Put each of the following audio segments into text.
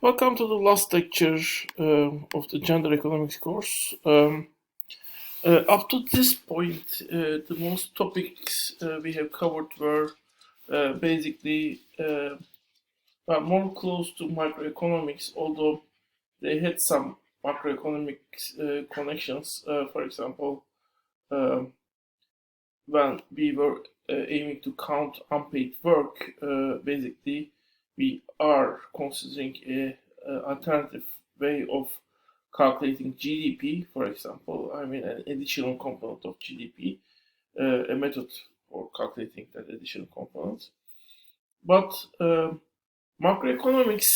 Welcome to the last lecture of the gender economics course. Up to this point, the most topics we have covered were basically more close to microeconomics, although they had some macroeconomics connections. For example, when we were aiming to count unpaid work, basically we are considering a alternative way of calculating GDP, for example. I mean, an additional component of GDP, a method for calculating that additional component. But macroeconomics,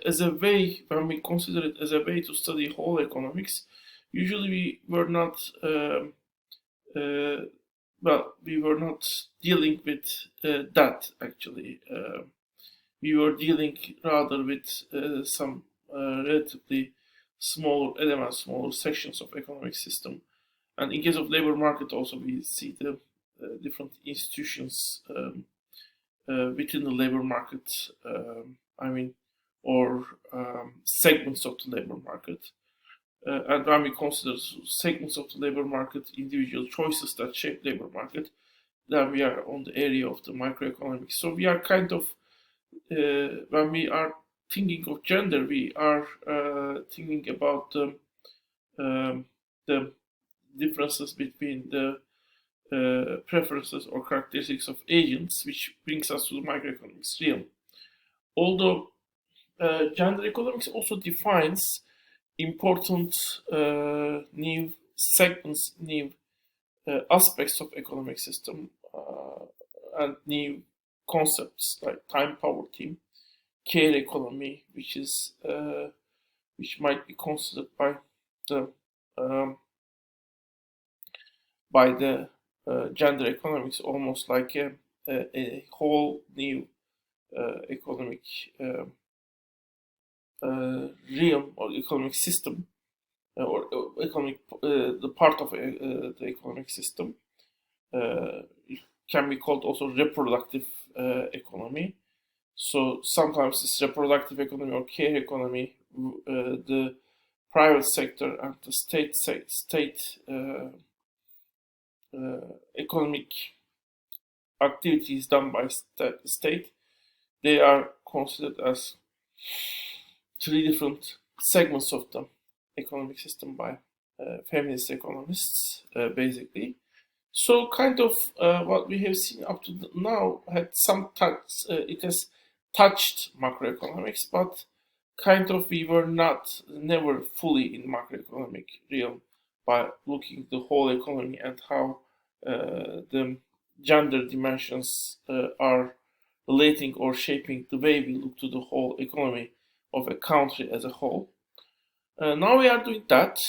as a way, when we consider it as a way to study whole economics, usually we were not. We were not dealing with that actually. We were dealing rather with some relatively smaller elements, smaller sections of economic system. And in case of labor market, also we see the different institutions within the labor market. Or segments of the labor market. And when we consider segments of the labor market, individual choices that shape labor market, then we are on the area of the microeconomics. So we are kind of, when we are thinking of gender, we are thinking about the differences between the preferences or characteristics of agents, which brings us to the microeconomics realm. Although gender economics also defines important new segments, new aspects of economic system, and new concepts like time poverty, care economy, which might be considered by the gender economics almost like a whole new economic realm or economic system, or economic the part of the economic system. It can be called also reproductive economy. So sometimes this reproductive economy or care economy, the private sector and the state economic activities done by state, they are considered as three different segments of the economic system by feminist economists, basically. So, kind of what we have seen up to now had some touch. It has touched macroeconomics, but kind of we were never fully in macroeconomic realm by looking at the whole economy and how the gender dimensions are relating or shaping the way we look to the whole economy of a country as a whole. Now we are doing that.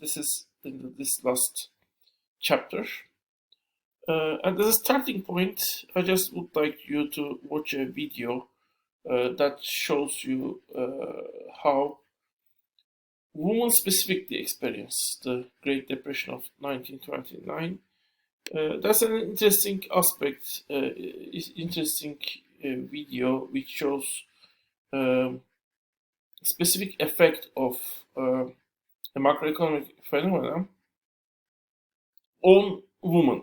This is in this last chapter. And as a starting point, I just would like you to watch a video that shows you how women specifically experienced the Great Depression of 1929. That's an interesting aspect, interesting video which shows specific effect of a macroeconomic phenomenon on women,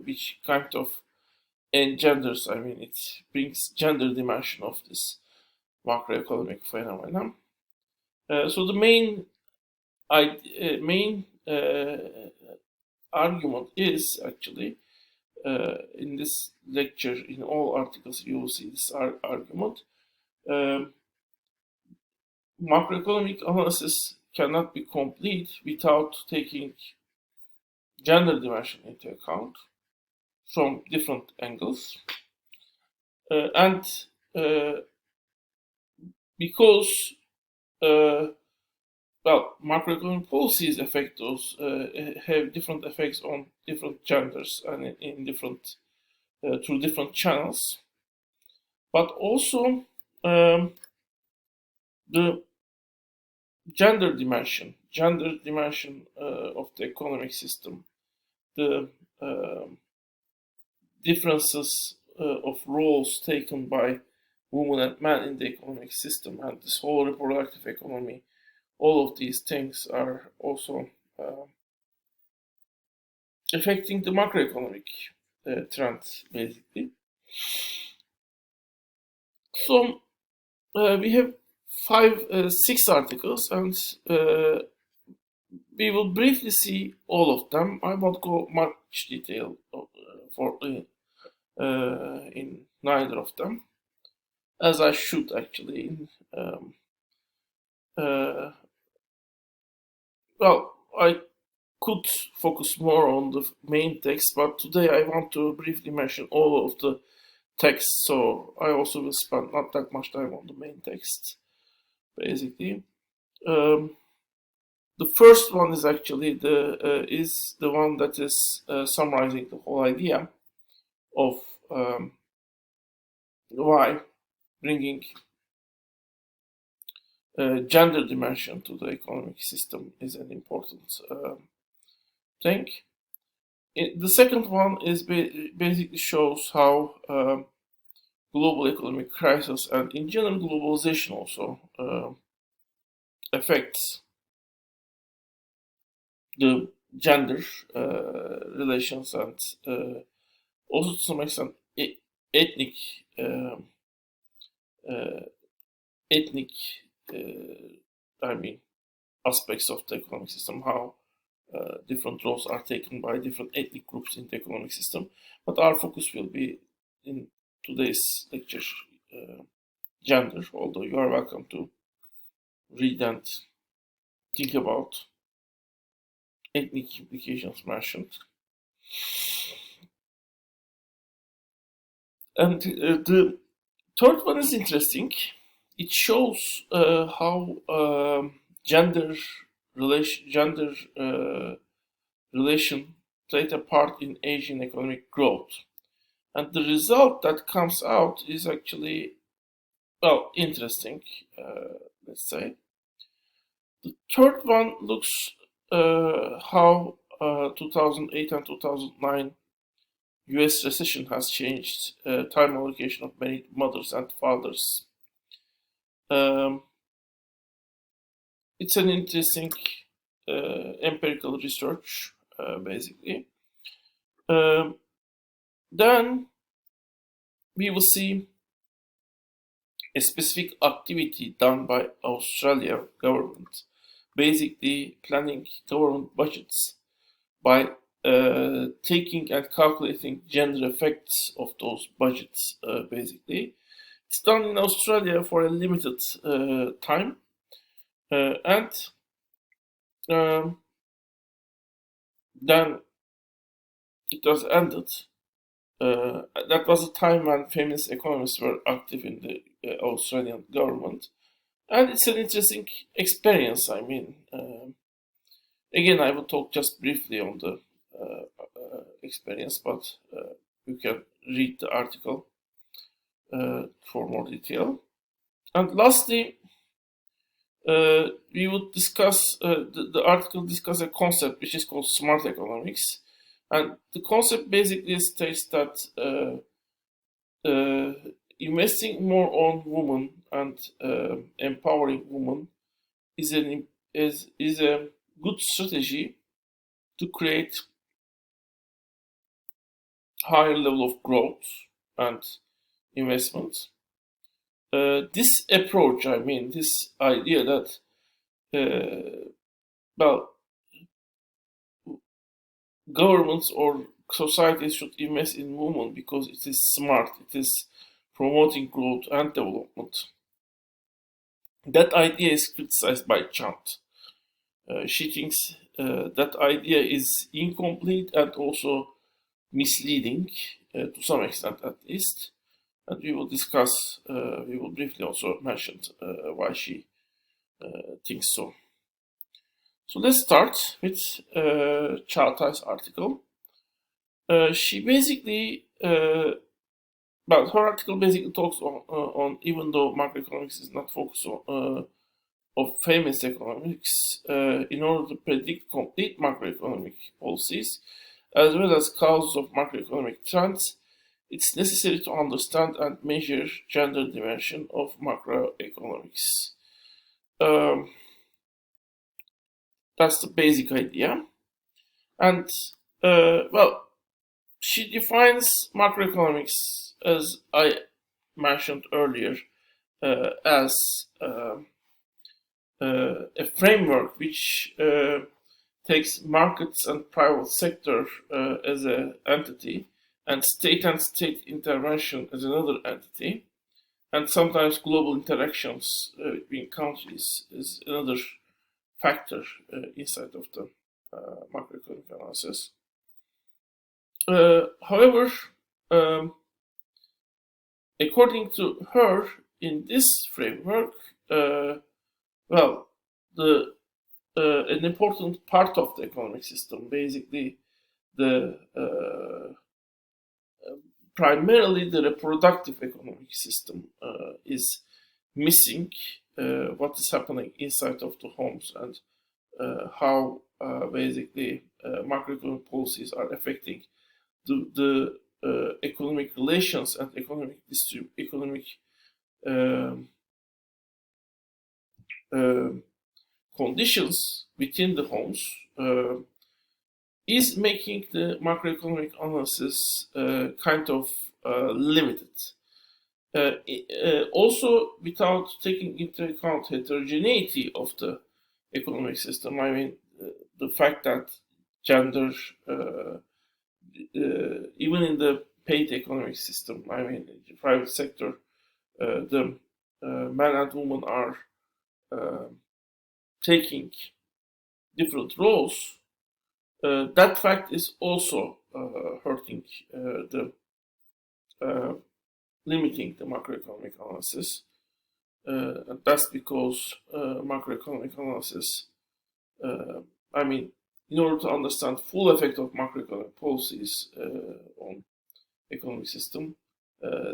which kind of engenders, it brings gender dimension of this macroeconomic phenomenon. So the main argument is actually, in this lecture, in all articles, you will see this argument. Macroeconomic analysis cannot be complete without taking gender dimension into account from different angles. Because macroeconomic policies affect those, have different effects on different genders and in different through different channels, but also the gender dimension of the economic system, the differences of roles taken by women and men in the economic system, and this whole reproductive economy, all of these things are also affecting the macroeconomic trends, basically. So we have six articles, and we will briefly see all of them. I won't go much detail in neither of them, as I should actually. Well, I could focus more on the main text, but today I want to briefly mention all of the text, so I also will spend not that much time on the main text, basically. The first one is actually the one that is summarizing the whole idea of why bringing gender dimension to the economic system is an important thing. The second one is basically shows how global economic crisis and in general globalization also affects the gender relations and also to some extent ethnic ethnic I mean aspects of the economic system, how different roles are taken by different ethnic groups in the economic system. But our focus will be in today's lecture gender, although you are welcome to read and think about ethnic implications mentioned. And the third one is interesting. It shows how gender relation played a part in Asian economic growth, and the result that comes out is actually interesting. Let's say the third one looks how 2008 and 2009 U.S. recession has changed time allocation of many mothers and fathers. It's an interesting empirical research, basically. Then we will see a specific activity done by Australia government, basically planning government budgets by taking and calculating gender effects of those budgets, basically. It's done in Australia for a limited time, and then it was ended. That was a time when feminist economists were active in the Australian government, and it's an interesting experience. I mean, again, I will talk just briefly on the experience, but you can read the article for more detail. And lastly, we would discuss the article discuss a concept which is called smart economics, and the concept basically states that investing more on women and empowering women is a good strategy to create higher level of growth and investment. This approach, I mean, this idea that governments or societies should invest in women because it is smart, it is promoting growth and development. That idea is criticized by Chant. She thinks that idea is incomplete and also misleading to some extent, at least. And we will discuss, we will briefly also mention why she thinks so. So let's start with Çağatay's article. She basically, her article basically talks on even though macroeconomics is not focused on of famous economics, in order to predict complete macroeconomic policies, as well as causes of macroeconomic trends, it's necessary to understand and measure gender dimension of macroeconomics. Um, that's the basic idea. And well, she defines macroeconomics, as I mentioned earlier, as a framework which takes markets and private sector as an entity, and state intervention as another entity, and sometimes global interactions between countries is another factor inside of the macroeconomic analysis. However, um, according to her, in this framework, well, the an important part of the economic system, basically the primarily the reproductive economic system, is missing. What is happening inside of the homes, and how basically macroeconomic policies are affecting the economic relations and economic um, um conditions within the homes, is making the macroeconomic analysis kind of limited. Also, without taking into account heterogeneity of the economic system, I mean, the fact that gender, even in the paid economic system, I mean, in the private sector, the men and women are uh, taking different roles. That fact is also hurting the limiting the macroeconomic analysis. And that's because macroeconomic analysis, I mean, in order to understand full effect of macroeconomic policies on economic system,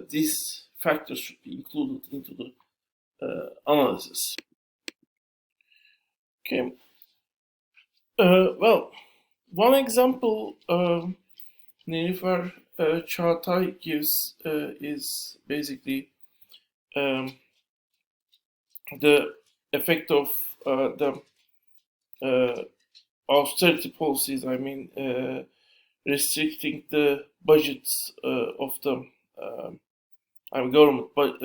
these factors should be included into the analysis. Okay. Well, one example Nilüfer Çağatay gives is basically um, the effect of the austerity policies. I mean, restricting the budgets of the government, but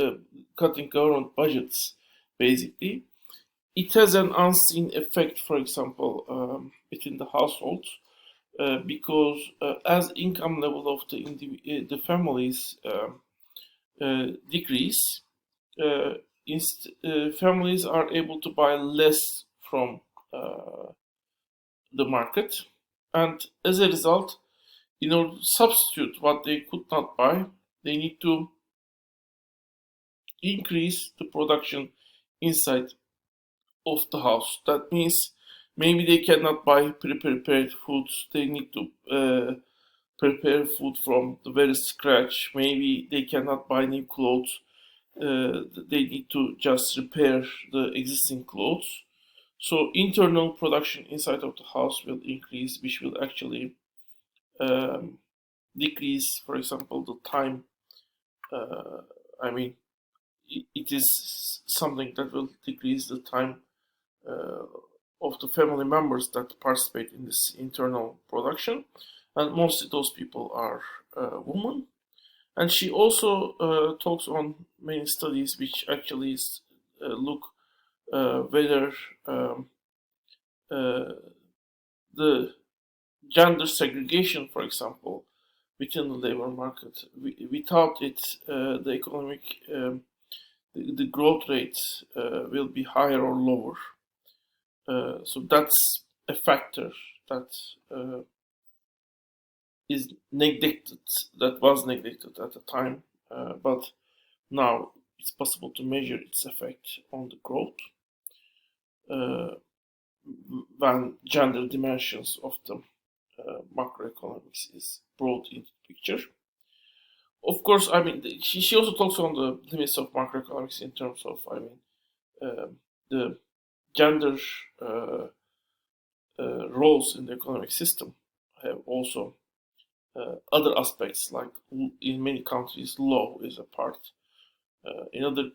cutting government budgets. Basically, it has an unseen effect. For example, within the household. Because as income level of the families decrease, uh, families are able to buy less from the market, and as a result, in order to substitute what they could not buy, they need to increase the production inside of the house. That means maybe they cannot buy pre-prepared foods. They need to prepare food from the very scratch. Maybe they cannot buy new clothes. They need to just repair the existing clothes. So internal production inside of the house will increase, which will actually um, decrease, for example, the time. I mean, it is something that will decrease the time uh, of the family members that participate in this internal production, and mostly those people are women. And she also talks on many studies which actually look whether uh, the gender segregation, for example, within the labor market, without it, the economic the growth rates will be higher or lower. So that's a factor that is neglected, that was neglected at the time, but now it's possible to measure its effect on the growth uh, when gender dimensions of the macroeconomics is brought into the picture. Of course, I mean, she also talks on the limits of macroeconomics in terms of, I mean, the gender roles in the economic system have also other aspects, like in many countries, law is a part. In other